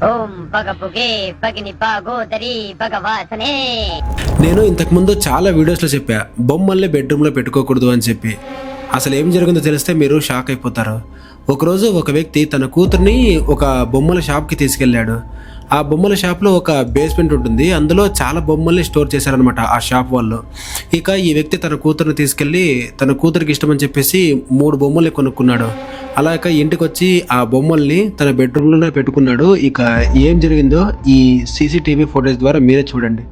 ఓం పగపుగే పగిని పాగోదరి భగవాసనే. నేను ఇంతకుముందు చాలా వీడియోస్లో చెప్పా బొమ్మల్ని బెడ్రూమ్లో పెట్టుకోకూడదు అని చెప్పి. అసలు ఏం జరిగిందో తెలిస్తే మీరు షాక్ అయిపోతారు. ఒకరోజు ఒక వ్యక్తి తన కూతుర్ని ఒక బొమ్మల షాప్కి తీసుకెళ్ళాడు. ఆ బొమ్మల షాప్లో ఒక బేస్మెంట్ ఉంటుంది, అందులో చాలా బొమ్మల్ని స్టోర్ చేశారనమాట ఆ షాప్ వాళ్ళు. ఇక ఈ వ్యక్తి తన కూతుర్ని తీసుకెళ్ళి తన కూతురికి ఇష్టమని చెప్పేసి 3 బొమ్మల్ని కొనుక్కున్నాడు. అలాగ ఇంటికి వచ్చి ఆ బొమ్మల్ని తన బెడ్రూమ్లోనే పెట్టుకున్నాడు. ఇక ఏం జరిగిందో ఈ సీసీటీవీ ఫుటేజ్ ద్వారా మీరే చూడండి.